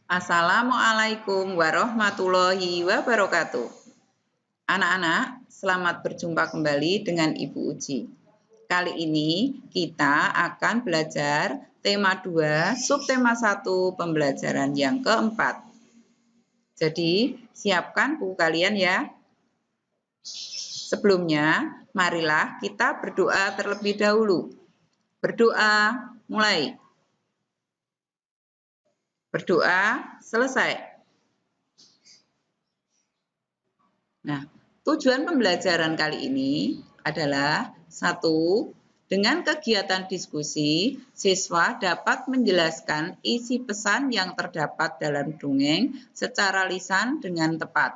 Assalamualaikum warahmatullahi wabarakatuh. Anak-anak, selamat berjumpa kembali dengan Ibu Uji. Kali ini kita akan belajar tema 2, subtema 1, pembelajaran yang keempat. Jadi, siapkan buku kalian ya. Sebelumnya, marilah kita berdoa terlebih dahulu. Berdoa, mulai. Berdoa, selesai. Nah, tujuan pembelajaran kali ini adalah 1. Dengan kegiatan diskusi, siswa dapat menjelaskan isi pesan yang terdapat dalam dongeng secara lisan dengan tepat.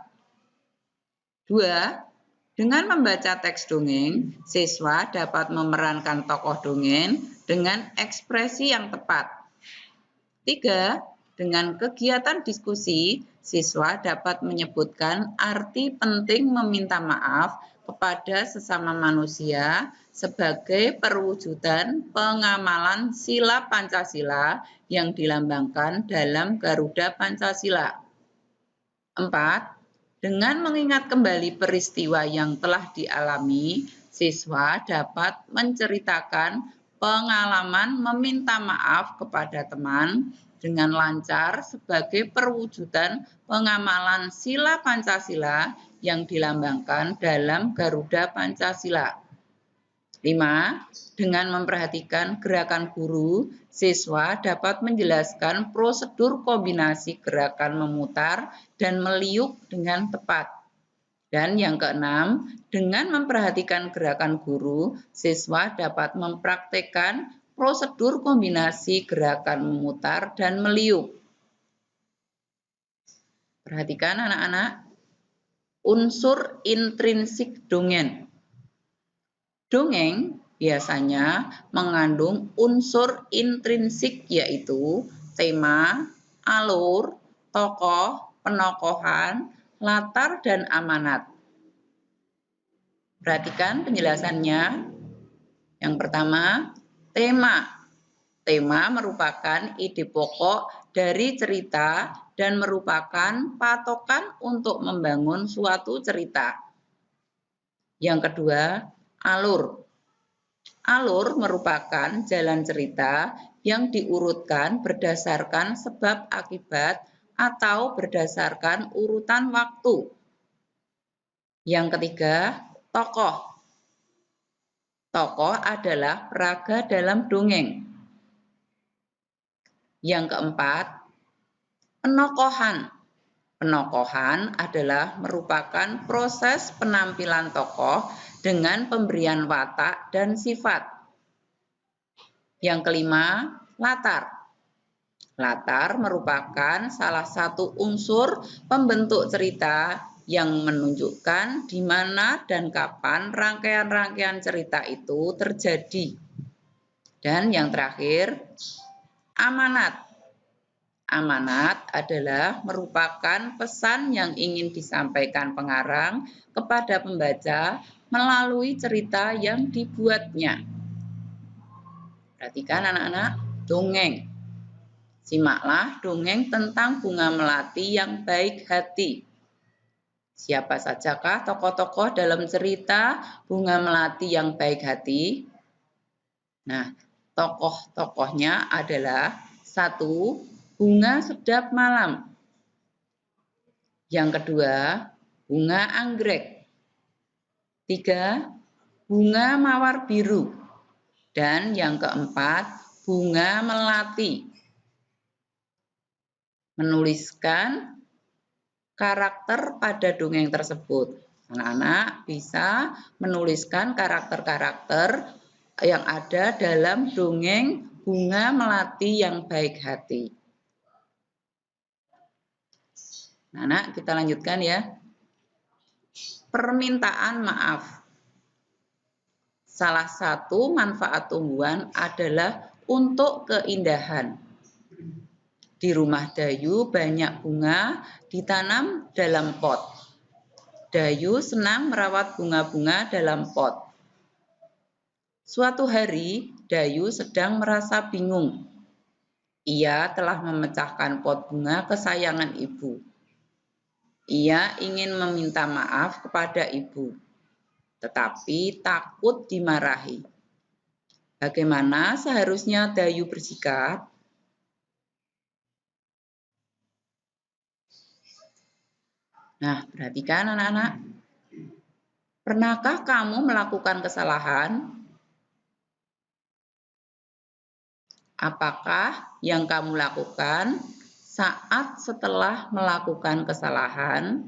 2. Dengan membaca teks dongeng, siswa dapat memerankan tokoh dongeng dengan ekspresi yang tepat. 3. Dengan kegiatan diskusi, siswa dapat menyebutkan arti penting meminta maaf kepada sesama manusia sebagai perwujudan pengamalan sila Pancasila yang dilambangkan dalam Garuda Pancasila. 4. Dengan mengingat kembali peristiwa yang telah dialami, siswa dapat menceritakan pengalaman meminta maaf kepada teman dengan lancar sebagai perwujudan pengamalan sila Pancasila yang dilambangkan dalam Garuda Pancasila. 5. Dengan memperhatikan gerakan guru, siswa dapat menjelaskan prosedur kombinasi gerakan memutar dan meliuk dengan tepat. Dan yang keenam, dengan memperhatikan gerakan guru, siswa dapat mempraktekkan prosedur kombinasi gerakan memutar dan meliuk. Perhatikan anak-anak, unsur intrinsik dongeng. Dongeng biasanya mengandung unsur intrinsik yaitu tema, alur, tokoh, penokohan, latar, dan amanat. Perhatikan penjelasannya. Yang pertama, tema. Tema merupakan ide pokok dari cerita dan merupakan patokan untuk membangun suatu cerita. Yang kedua, alur. Alur merupakan jalan cerita yang diurutkan berdasarkan sebab akibat atau berdasarkan urutan waktu. Yang ketiga, tokoh. Tokoh adalah peraga dalam dongeng. Yang keempat, penokohan. Penokohan adalah merupakan proses penampilan tokoh dengan pemberian watak dan sifat. Yang kelima, latar. Latar merupakan salah satu unsur pembentuk cerita yang menunjukkan di mana dan kapan rangkaian-rangkaian cerita itu terjadi. Dan yang terakhir, amanat. Amanat adalah merupakan pesan yang ingin disampaikan pengarang kepada pembaca melalui cerita yang dibuatnya. Perhatikan anak-anak, dongeng. Simaklah dongeng tentang bunga melati yang baik hati. Siapa sajakah tokoh-tokoh dalam cerita bunga melati yang baik hati? Nah, tokoh-tokohnya adalah 1. Bunga sedap malam. Yang kedua, bunga anggrek. 3. Bunga mawar biru. Dan yang keempat, bunga melati. Menuliskan karakter pada dongeng tersebut. Anak-anak bisa menuliskan karakter-karakter yang ada dalam dongeng bunga melati yang baik hati. Anak, kita lanjutkan ya. Permintaan maaf. Salah satu manfaat tumbuhan adalah untuk keindahan. Di rumah Dayu banyak bunga ditanam dalam pot. Dayu senang merawat bunga-bunga dalam pot. Suatu hari, Dayu sedang merasa bingung. Ia telah memecahkan pot bunga kesayangan ibu. Ia ingin meminta maaf kepada ibu, tetapi takut dimarahi. Bagaimana seharusnya Dayu bersikap? Nah, perhatikan anak-anak. Pernahkah kamu melakukan kesalahan? Apakah yang kamu lakukan saat setelah melakukan kesalahan?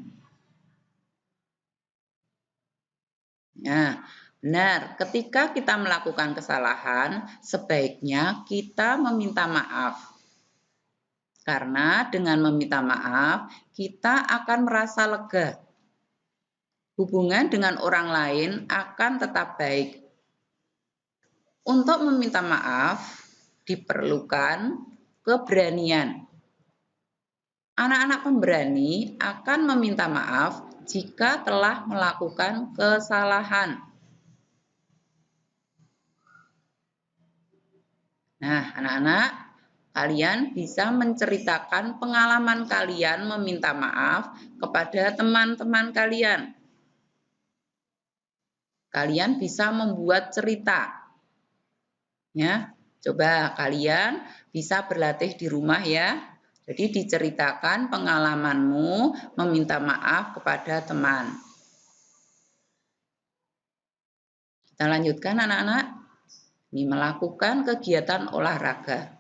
Nah, benar. Ketika kita melakukan kesalahan, sebaiknya kita meminta maaf. Karena dengan meminta maaf, kita akan merasa lega. Hubungan dengan orang lain akan tetap baik. Untuk meminta maaf, diperlukan keberanian. Anak-anak pemberani akan meminta maaf jika telah melakukan kesalahan. Nah, anak-anak, kalian bisa menceritakan pengalaman kalian meminta maaf kepada teman-teman kalian. Kalian bisa membuat cerita. Ya, coba kalian bisa berlatih di rumah ya. Jadi diceritakan pengalamanmu meminta maaf kepada teman. Kita lanjutkan anak-anak. Ini melakukan kegiatan olahraga.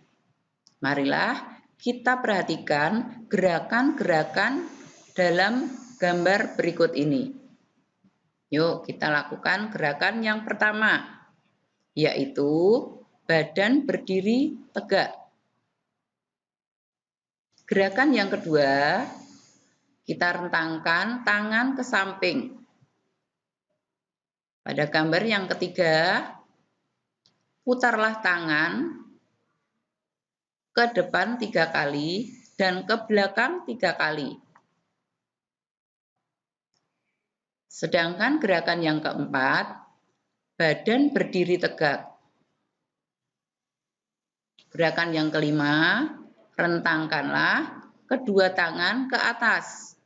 Marilah kita perhatikan gerakan-gerakan dalam gambar berikut ini. Yuk kita lakukan gerakan yang pertama, yaitu badan berdiri tegak. Gerakan yang kedua, kita rentangkan tangan ke samping. Pada gambar yang ketiga, putarlah tangan ke depan 3 kali dan ke belakang 3 kali. Sedangkan gerakan yang keempat, badan berdiri tegak. Gerakan yang kelima, rentangkanlah kedua tangan ke atas.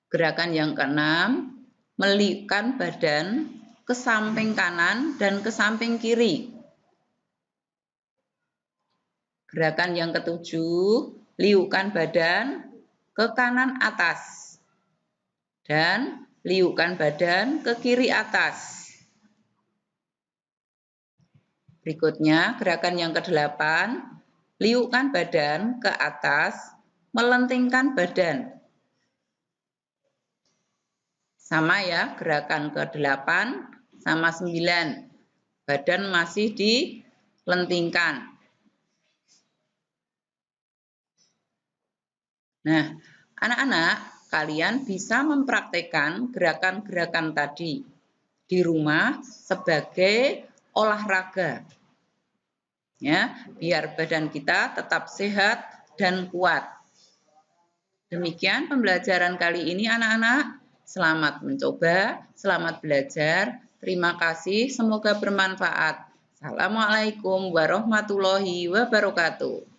Gerakan yang keenam, meliukkan badan ke samping kanan dan ke samping kiri. Gerakan yang ketujuh, liukkan badan ke kanan atas dan liukkan badan ke kiri atas. Berikutnya, gerakan yang kedelapan, liukkan badan ke atas, melentingkan badan. Sama ya, gerakan ke-8 sama 9. Badan masih dilentingkan. Nah, anak-anak, kalian bisa mempraktekkan gerakan-gerakan tadi di rumah sebagai olahraga. Ya, biar badan kita tetap sehat dan kuat. Demikian pembelajaran kali ini anak-anak. Selamat mencoba, selamat belajar. Terima kasih, semoga bermanfaat. Assalamualaikum warahmatullahi wabarakatuh.